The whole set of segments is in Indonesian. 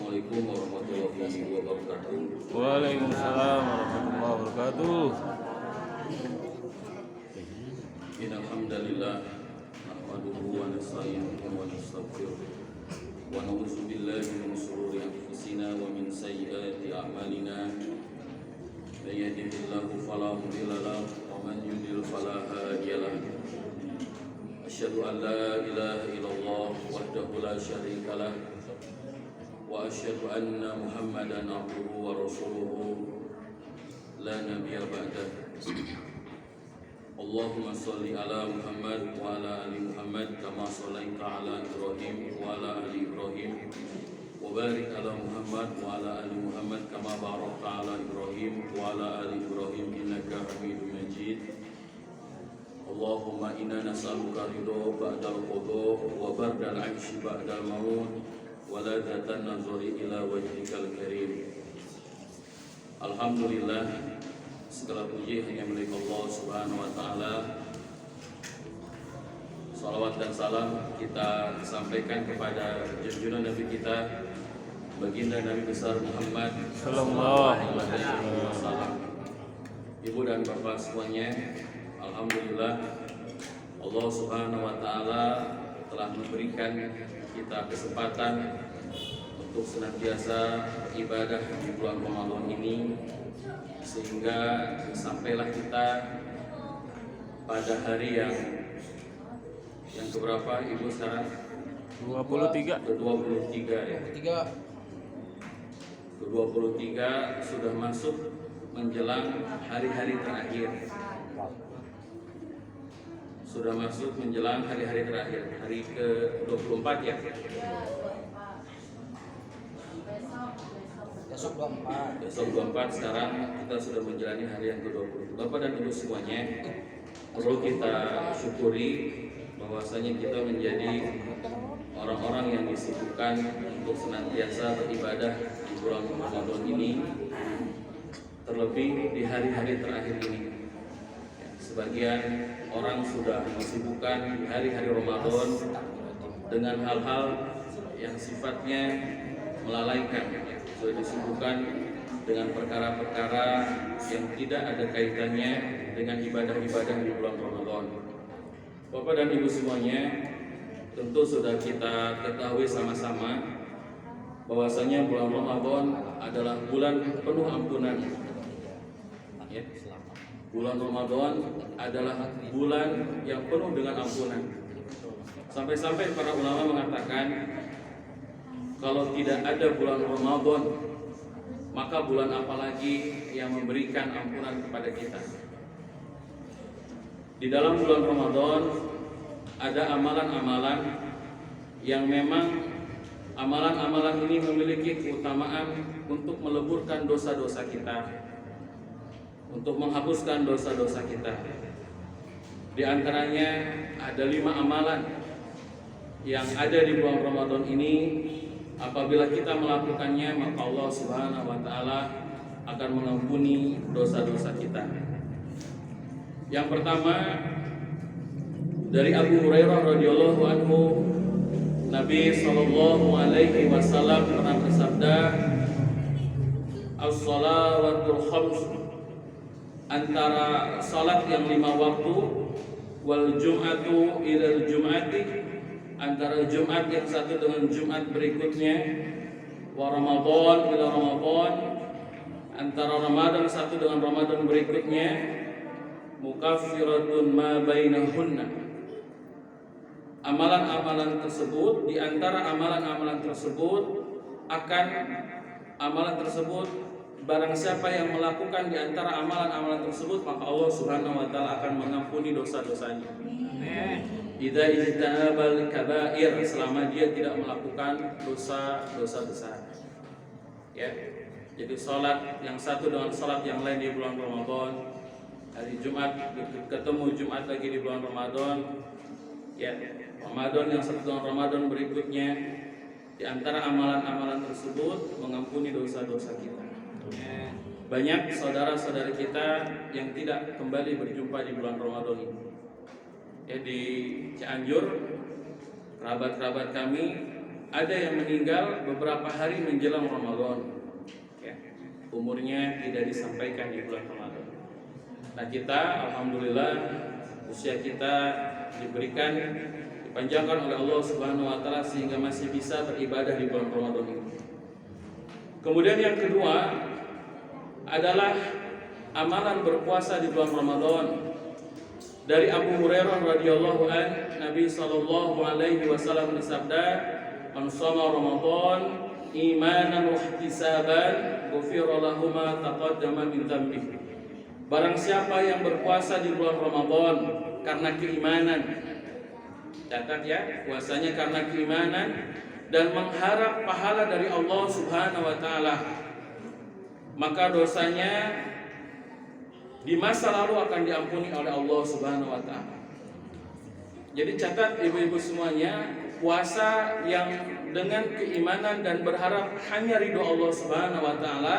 Assalamualaikum warahmatullahi wabarakatuh. Waalaikumsalam warahmatullahi wabarakatuh. Innal hamdalillah nahmaduhu wa nasta'inuhu wa nastaghfiruh wa na'udzu billahi min shururi anfusina wa min sayyiati a'malina. May yahdihillahu fala mudilla lahu wa man yudlil fala hadiya lahu. Asyhadu an la ilaha illallah wahdahu la syarika lah wa asyhadu anna Muhammadan abduhu wa rasuluhu la nabiyya ba'dah. Allahumma sholli ala Muhammad wa ala ali Muhammad kama shallaita ala Ibrahim wa ala ali Ibrahim wa barik ala Muhammad wa ala ali Muhammad kama barakta ala Ibrahim wa ala ali Ibrahim innaka Hamidum Majid. Allahumma inna nas'aluka ridha ba'dal qada wa bardal 'aishi ba'dal maut wa ladzatan nazari ila wajhikal karim. Alhamdulillah, segala puji hanya milik Allah Subhanahu wa taala. Salawat dan salam kita sampaikan kepada junjungan Nabi kita, baginda Nabi besar Muhammad sallallahu alaihi wasallam. Ibu dan bapak semuanya, alhamdulillah Allah Subhanahu wa taala telah memberikan kita kesempatan untuk senantiasa beribadah di bulan Ramadan ini, sehingga sampailah kita pada hari yang keberapa Ibu sekarang? 23. Ke-23 ya. Ke-23 sudah masuk menjelang hari-hari terakhir. Sudah masuk menjelang hari-hari terakhir, hari ke-24 ya. Besok 24, sekarang kita sudah menjalani hari yang ke-20. Bapak dan Ibu semuanya, perlu kita syukuri bahwasanya kita menjadi orang-orang yang disibukkan untuk senantiasa beribadah di bulan Ramadan ini, terlebih di hari-hari terakhir ini. Sebagian orang sudah disibukkan di hari-hari Ramadan dengan hal-hal yang sifatnya melalaikan, sudah disibukkan dengan perkara-perkara yang tidak ada kaitannya dengan ibadah-ibadah di bulan Ramadan. Bapak dan Ibu semuanya, tentu sudah kita ketahui sama-sama bahwasanya bulan Ramadan adalah bulan penuh ampunan. Ya. Bulan Ramadan adalah bulan yang penuh dengan ampunan. Sampai-sampai para ulama mengatakan, kalau tidak ada bulan Ramadan, maka bulan apa lagi yang memberikan ampunan kepada kita? Di dalam bulan Ramadan ada amalan-amalan yang memang amalan-amalan ini memiliki keutamaan untuk meleburkan dosa-dosa kita, untuk menghapuskan dosa-dosa kita. Di antaranya ada 5 amalan yang ada di bulan Ramadan ini. Apabila kita melakukannya, maka Allah Subhanahu wa taala akan mengampuni dosa-dosa kita. Yang pertama, dari Abu Hurairah radhiyallahu anhu, Nabi sallallahu alaihi wasallam pernah bersabda, "As-shalawatul khams", antara salat yang 5 waktu, wal jum'atu ilal jum'ati, antara Jumat yang satu dengan Jumat berikutnya, wa Ramadan ila Ramadan, antara Ramadan satu dengan Ramadan berikutnya, mukaffiratun ma bainahunna. Amalan-amalan tersebut, di antara amalan-amalan tersebut akan amalan tersebut, barang siapa yang melakukan di antara amalan-amalan tersebut, maka Allah Subhanahu wa taala akan mengampuni dosa-dosanya. Idza ijtanabal kaba'ir, selama dia tidak melakukan dosa-dosa besar. Ya. Jadi salat yang satu dengan salat yang lain di bulan Ramadan, hari Jumat ketemu Jumat lagi di bulan Ramadan. Ya, Ramadan yang satu dengan Ramadan berikutnya, di antara amalan-amalan tersebut mengampuni dosa-dosa kita. Banyak saudara-saudari kita yang tidak kembali berjumpa di bulan Ramadan ini. Ya, di Cianjur, kerabat-kerabat kami ada yang meninggal beberapa hari menjelang Ramadan, ya, umurnya tidak disampaikan di bulan Ramadan. Nah kita alhamdulillah usia kita dipanjangkan oleh Allah Subhanahu wa taala sehingga masih bisa beribadah di bulan Ramadan ini. Kemudian yang kedua adalah amalan berpuasa di bulan Ramadan. Dari Abu Hurairah radhiyallahu an, Nabi sallallahu alaihi wasallam bersabda, "Man shoma Ramadan imanan wa ihtisaban, ghufira lahu ma taqaddama min dzambihi." Barang siapa yang berpuasa di bulan Ramadan karena keimanan, catat ya, puasanya karena keimanan dan mengharap pahala dari Allah Subhanahu wa taala, maka dosanya di masa lalu akan diampuni oleh Allah Subhanahu wa taala. Jadi catat ibu-ibu semuanya, puasa yang dengan keimanan dan berharap hanya ridho Allah Subhanahu wa taala,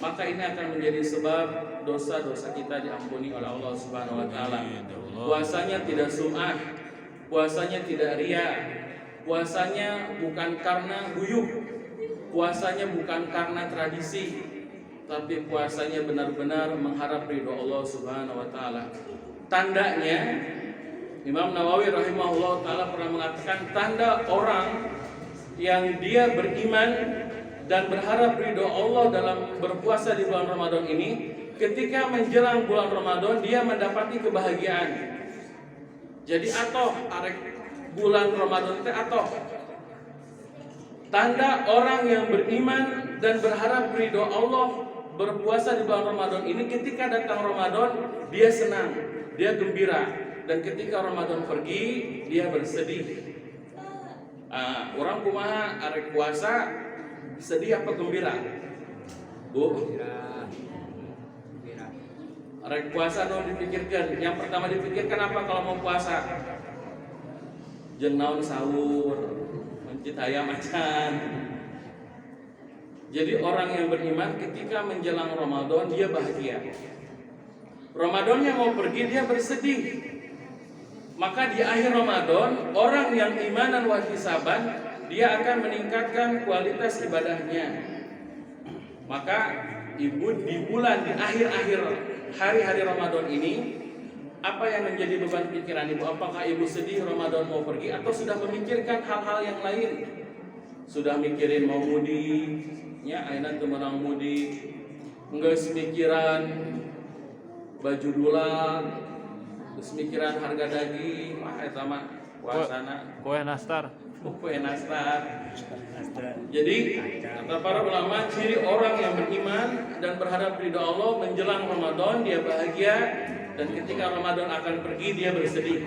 maka ini akan menjadi sebab dosa-dosa kita diampuni oleh Allah Subhanahu wa taala. Puasanya tidak sum'ah, puasanya tidak riya, puasanya bukan karena guyup, puasanya bukan karena tradisi, tapi puasanya benar-benar mengharap ridho Allah Subhanahu wa taala. Tandanya Imam Nawawi rahimahullah taala pernah mengatakan, tanda orang yang dia beriman dan berharap ridho Allah dalam berpuasa di bulan Ramadan ini, ketika menjelang bulan Ramadan dia mendapati kebahagiaan. Jadi atoh arek bulan Ramadan itu atoh. Tanda orang yang beriman dan berharap ridho Allah berpuasa di bulan Ramadan ini, ketika datang Ramadan dia senang, dia gembira, dan ketika Ramadan pergi dia bersedih. Orang kumaha arek puasa sedih apa gembira? Bu, arek puasa no dipikirkan. Yang pertama dipikirkan apa kalau mau puasa? Jeung naon sahur, mencit hayam macan. Jadi orang yang beriman ketika menjelang Ramadan dia bahagia. Ramadannya mau pergi dia bersedih. Maka di akhir Ramadan orang yang imanan wa ihtisaban dia akan meningkatkan kualitas ibadahnya. Maka ibu di bulan di akhir-akhir hari-hari Ramadan ini, apa yang menjadi beban pikiran ibu? Apakah ibu sedih Ramadan mau pergi atau sudah memikirkan hal-hal yang lain? Sudah mikirin mau mudik, ya ayeuna teu meunang mudik, geus mikiran baju dulang, geus mikiran harga daging, mah eta mah puasana Kue nastar. kue nastar. Jadi kata para ulama, ciri orang yang beriman dan berharap ridho Allah menjelang Ramadan dia bahagia, dan ketika Ramadan akan pergi dia bersedih.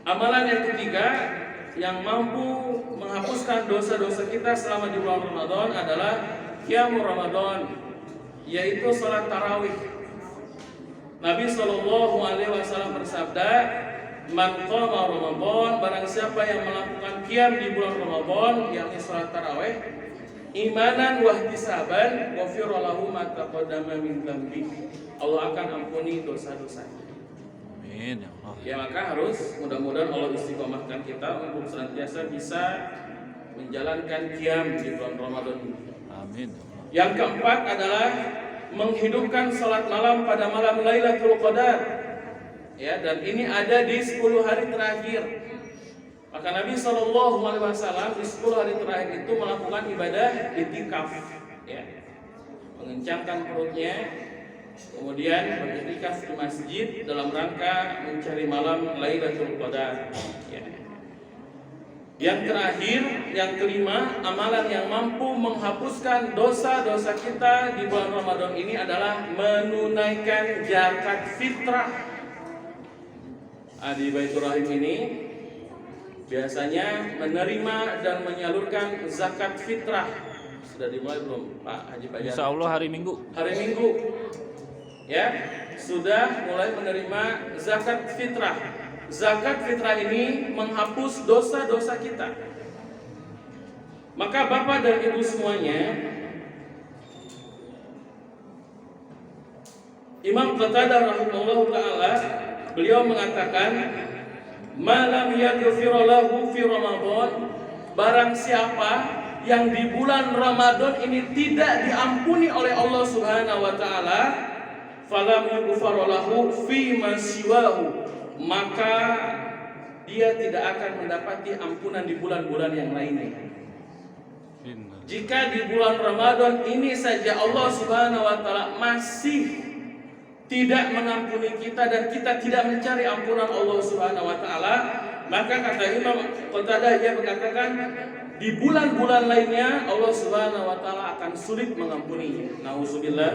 Amalan yang ketiga yang mampu menghapuskan dosa-dosa kita selama di bulan Ramadan adalah qiyamul Ramadan, yaitu salat tarawih. Nabi SAW bersabda, "Man qama Ramadan," barang siapa yang melakukan qiyam di bulan Ramadan, yakni salat tarawih, imanan wa ihtisaban, ghufira lahu ma taqaddama min dzambi. Allah akan ampuni dosa-dosanya. Amin ya Allah. Ya maka harus mudah-mudahan Allah istiqomahkan kita untuk senantiasa bisa menjalankan qiyam di bulan Ramadan ini. Amin. Yang keempat adalah menghidupkan salat malam pada malam Lailatul Qadar. Ya, dan ini ada di 10 hari terakhir. Maka Nabi SAW di 10 hari terakhir itu melakukan ibadah itikaf, ya, mengencangkan perutnya, kemudian beriktikaf di masjid dalam rangka mencari malam Lailatul Qadar. Ya. Yang terakhir, yang kelima, amalan yang mampu menghapuskan dosa-dosa kita di bulan Ramadan ini adalah menunaikan zakat fitrah. Di Baitur Rahim ini biasanya menerima dan menyalurkan zakat fitrah. Sudah dimulai belum Pak Haji Fajar? Insya Allah hari Minggu. Hari Minggu, ya, sudah mulai menerima zakat fitrah. Zakat fitrah ini menghapus dosa-dosa kita. Maka Bapak dan Ibu semuanya, Imam Qatadah rahimahullah ta'ala, beliau mengatakan, "Ma lam yaghfir lahu fi Ramadan barang siapa yang di bulan Ramadan ini tidak diampuni oleh Allah Subhanahu wa taala, falam yughfar lahu fi ma siwahu, maka dia tidak akan mendapati ampunan di bulan-bulan yang lainnya. Jika di bulan Ramadan ini saja Allah Subhanahu wa taala masih tidak mengampuni kita dan kita tidak mencari ampunan Allah Subhanahu wa taala, maka kata Imam Qatadah, ia berkatakan di bulan-bulan lainnya Allah Subhanahu wa taala akan sulit mengampuninya. Nauzubillah.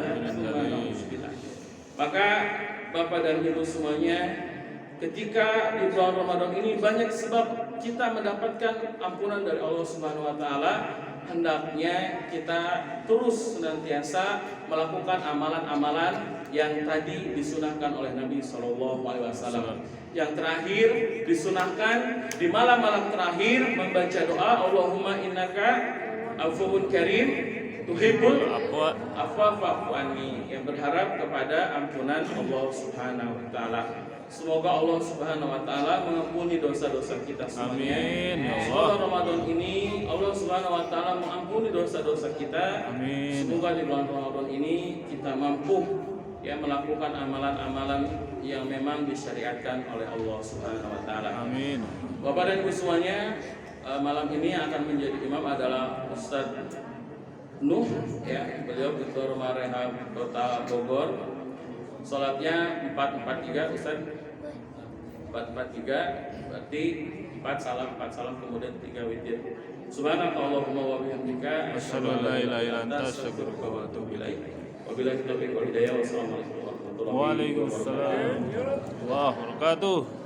Maka Bapak dan Ibu semuanya, ketika di bulan Ramadan ini banyak sebab kita mendapatkan ampunan dari Allah Subhanahu wa taala, hendaknya kita terus senantiasa melakukan amalan-amalan yang tadi disunahkan oleh Nabi SAW. Yang terakhir disunahkan di malam-malam terakhir membaca doa Allahumma innaka afuwun karim tuhibbul afwa fa'fu anni, yang berharap kepada ampunan Allah Subhanahu wa taala. Semoga Allah Subhanahu wa taala mengampuni dosa-dosa kita semuanya. Amin ya Allah. Semoga Ramadan ini Allah Subhanahu wa taala mengampuni dosa-dosa kita. Amin. Semoga di bulan Ramadan ini kita mampu melakukan amalan-amalan yang memang disyariatkan oleh Allah Subhanahu wa taala. Amin. Bapak dan Ibu semuanya, malam ini akan menjadi imam adalah Ustaz Nuh, beliau Ketua Rumah Rehab Kota Bogor. Salatnya 4-4-3, Ustaz. 4-4-3 berarti 4 salam kemudian 3 witir. Subhanakallahumma wa bihamdika asyhadu an la ilaha illa anta astaghfiruka wa atubu ilaik. Wabillahi taufiq wal hidayah. Wassalamualaikum warahmatullahi wabarakatuh. Waalaikumsalam warahmatullahi wabarakatuh.